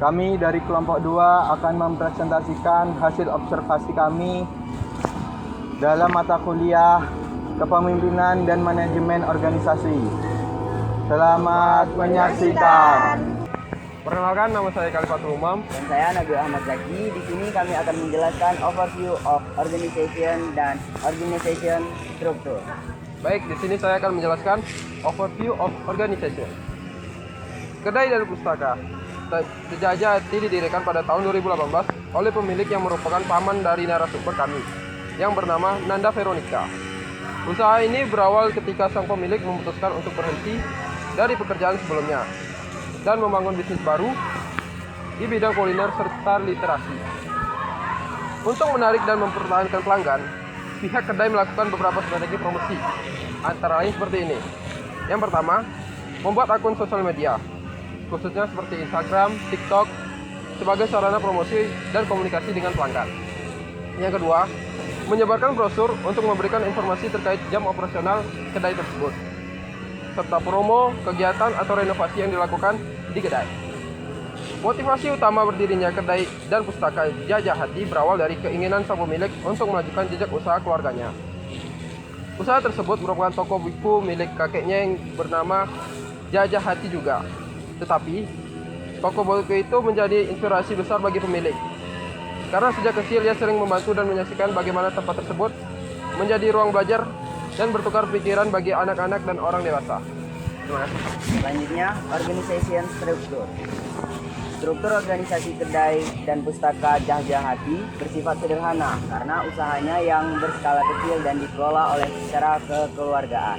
Kami dari kelompok 2 akan mempresentasikan hasil observasi kami dalam mata kuliah Kepemimpinan dan Manajemen Organisasi. Selamat menyaksikan. Perkenalkan, nama saya Khalifatul Umam. Dan saya Nabil Ahmad Zaki. Di sini kami akan menjelaskan overview of organization dan organization structure. Baik, di sini saya akan menjelaskan overview of organization. Kedai dan Pustaka Sejaja Hati didirikan pada tahun 2018 oleh pemilik yang merupakan paman dari narasumber kami, yang bernama Nanda Veronica. Usaha ini berawal ketika sang pemilik memutuskan untuk berhenti dari pekerjaan sebelumnya dan membangun bisnis baru di bidang kuliner serta literasi. Untuk menarik dan mempertahankan pelanggan, pihak kedai melakukan beberapa strategi promosi, antara lain seperti ini. Yang pertama, membuat akun sosial media, khususnya seperti Instagram, TikTok, sebagai sarana promosi dan komunikasi dengan pelanggan. Yang kedua, menyebarkan brosur untuk memberikan informasi terkait jam operasional kedai tersebut, serta promo, kegiatan atau renovasi yang dilakukan di kedai. Motivasi utama berdirinya kedai dan pustaka Jajah Hati berawal dari keinginan sang pemilik untuk melanjutkan jejak usaha keluarganya. Usaha tersebut merupakan toko buku milik kakeknya yang bernama Jajah Hati juga. Tetapi, toko buku itu menjadi inspirasi besar bagi pemilik. Karena sejak kecil ia sering membantu dan menyaksikan bagaimana tempat tersebut menjadi ruang belajar dan bertukar pikiran bagi anak-anak dan orang dewasa. Terima kasih. Selanjutnya, organization structure. Struktur organisasi kedai dan pustaka Jajah Hati bersifat sederhana karena usahanya yang berskala kecil dan dikelola oleh secara kekeluargaan.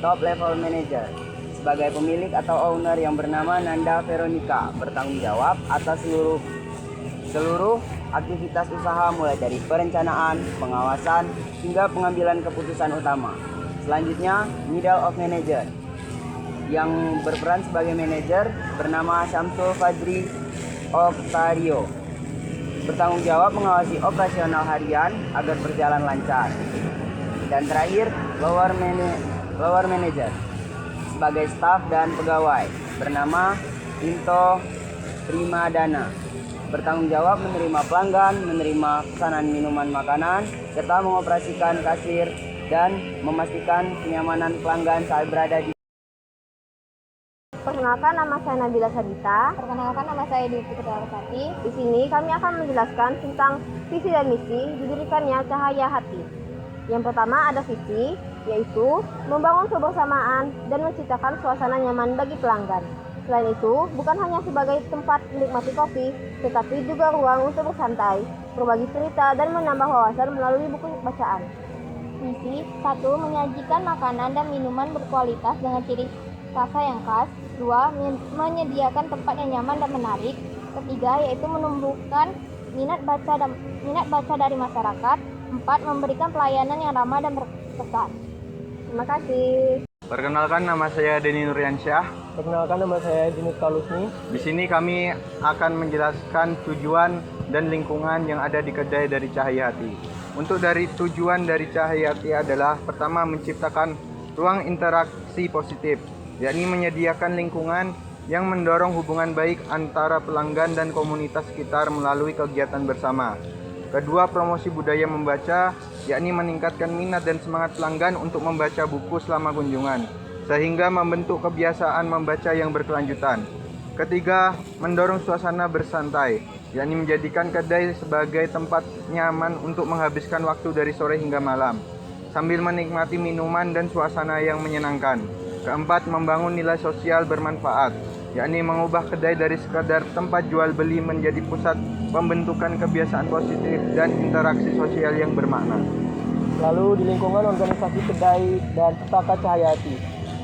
Top level manager. Sebagai pemilik atau owner yang bernama Nanda Veronica bertanggung jawab atas seluruh aktivitas usaha mulai dari perencanaan, pengawasan, hingga pengambilan keputusan utama. Selanjutnya, middle of manager. Yang berperan sebagai manajer bernama Syamsul Fadri Oktario. Bertanggung jawab mengawasi operasional harian agar berjalan lancar. Dan terakhir, lower manager. Sebagai staf dan pegawai bernama Pinto Primadana. Bertanggung jawab menerima pelanggan, menerima pesanan minuman makanan, serta mengoperasikan kasir dan memastikan kenyamanan pelanggan saat berada di. Perkenalkan, nama saya Nabila Sabita. Perkenalkan, nama saya Dewi Putriarasati. Di sini kami akan menjelaskan tentang visi dan misi didirikannya Cahaya Hati. Yang pertama ada visi, yaitu membangun kebersamaan dan menciptakan suasana nyaman bagi pelanggan. Selain itu, bukan hanya sebagai tempat menikmati kopi, tetapi juga ruang untuk bersantai, berbagi cerita, dan menambah wawasan melalui buku bacaan. Misi 1. Menyajikan makanan dan minuman berkualitas dengan ciri rasa yang khas. 2. Menyediakan tempat yang nyaman dan menarik. 3. Yaitu menumbuhkan minat baca dari masyarakat. 4. Memberikan pelayanan yang ramah dan berkesan. Terima kasih. Perkenalkan, nama saya Denny Nuryansyah. Perkenalkan, nama saya Dinus Kalusni. Di sini kami akan menjelaskan tujuan dan lingkungan yang ada di kedai dari Cahaya Hati. Untuk dari tujuan dari Cahaya Hati adalah pertama, menciptakan ruang interaksi positif, yakni menyediakan lingkungan yang mendorong hubungan baik antara pelanggan dan komunitas sekitar melalui kegiatan bersama. Kedua, promosi budaya membaca, yakni meningkatkan minat dan semangat pelanggan untuk membaca buku selama kunjungan, sehingga membentuk kebiasaan membaca yang berkelanjutan. Ketiga, mendorong suasana bersantai, yakni menjadikan kedai sebagai tempat nyaman untuk menghabiskan waktu dari sore hingga malam, sambil menikmati minuman dan suasana yang menyenangkan. Keempat, membangun nilai sosial bermanfaat, yakni mengubah kedai dari sekadar tempat jual beli menjadi pusat pembentukan kebiasaan positif dan interaksi sosial yang bermakna. Lalu di lingkungan organisasi kedai dan pustaka Cahaya Hati.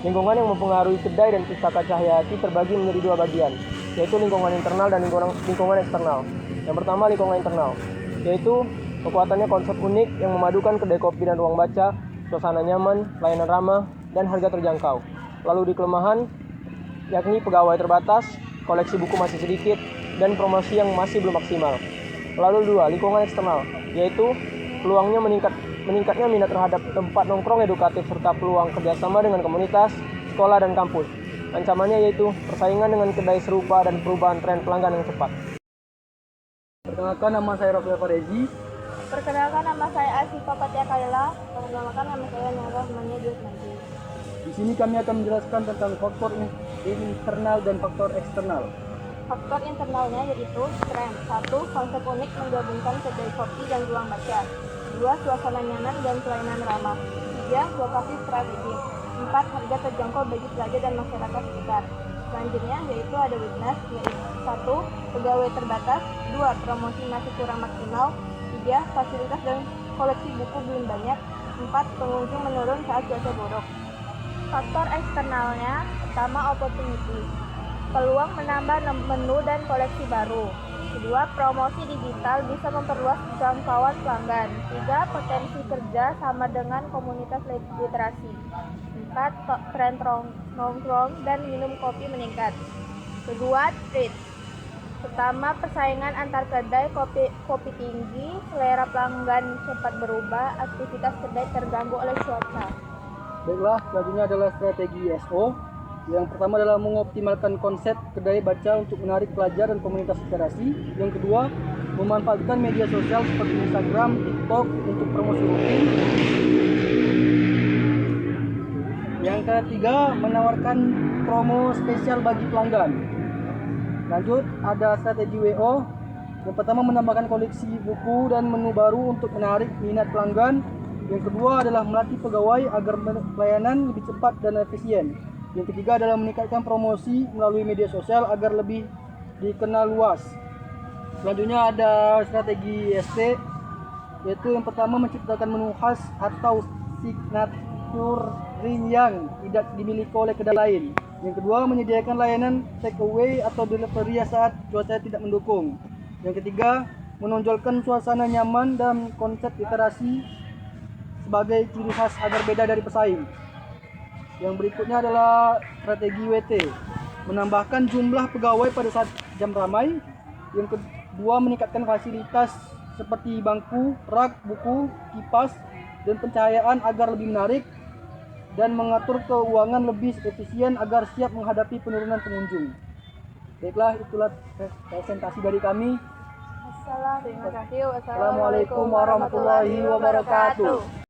Lingkungan yang mempengaruhi kedai dan pustaka Cahaya Hati terbagi menjadi dua bagian, yaitu lingkungan internal dan lingkungan eksternal. Yang pertama, lingkungan internal, yaitu kekuatannya konsep unik yang memadukan kedai kopi dan ruang baca, suasana nyaman, layanan ramah, dan harga terjangkau. Lalu di kelemahan, yakni pegawai terbatas, koleksi buku masih sedikit, dan promosi yang masih belum maksimal. Lalu 2, lingkungan eksternal, yaitu peluangnya meningkatnya minat terhadap tempat nongkrong edukatif serta peluang kerjasama dengan komunitas, sekolah, dan kampus. Ancamannya yaitu persaingan dengan kedai serupa dan perubahan tren pelanggan yang cepat. Perkenalkan, nama saya Rafael Farezi. Perkenalkan, nama saya Asifa Fatia Kaila. Perkenalkan, nama saya Nara Mania Diosmanti. Di sini kami akan menjelaskan tentang faktor internal dan faktor eksternal. Faktor internalnya yaitu tren. 1. Konsep unik menggabungkan kedai kopi dan ruang baca. 2. Suasana nyaman dan pelayanan ramah. 3. Lokasi strategis. 4. Harga terjangkau bagi pelajar dan masyarakat sekitar. Selanjutnya yaitu ada weakness, yaitu 1. Pegawai terbatas. 2. Promosi masih kurang maksimal. 3. Fasilitas dan koleksi buku belum banyak. 4. Pengunjung menurun saat cuaca buruk. Faktor eksternalnya, pertama opportunity, peluang menambah menu dan koleksi baru. Kedua, promosi digital bisa memperluas jangkauan pelanggan. 3. Potensi kerja sama dengan komunitas literasi. 4. Tren nongkrong dan minum kopi meningkat. Kedua, trade. Pertama, persaingan antar kedai kopi tinggi, selera pelanggan cepat berubah, aktivitas kedai terganggu oleh cuaca. Baiklah, selanjutnya adalah strategi SO. Yang pertama adalah mengoptimalkan konsep kedai baca untuk menarik pelajar dan komunitas literasi. Yang kedua, memanfaatkan media sosial seperti Instagram, TikTok untuk promosi rutin. Yang ketiga, menawarkan promo spesial bagi pelanggan. Lanjut, ada strategi WO. Yang pertama, menambahkan koleksi buku dan menu baru untuk menarik minat pelanggan. Yang kedua adalah melatih pegawai agar pelayanan lebih cepat dan efisien. Yang ketiga adalah meningkatkan promosi melalui media sosial agar lebih dikenal luas. Selanjutnya ada strategi ST, yaitu yang pertama menciptakan menu khas atau signature yang tidak dimiliki oleh kedai lain. Yang kedua, menyediakan layanan take away atau delivery saat cuaca tidak mendukung. Yang ketiga, menonjolkan suasana nyaman dan konsep literasi sebagai ciri khas agar beda dari pesaing. Yang berikutnya adalah strategi WT, menambahkan jumlah pegawai pada saat jam ramai. Yang kedua, meningkatkan fasilitas seperti bangku, rak, buku, kipas, dan pencahayaan agar lebih menarik, dan mengatur keuangan lebih efisien agar siap menghadapi penurunan pengunjung. Baiklah, itulah presentasi dari kami. Terima kasih. Assalamualaikum warahmatullahi wabarakatuh.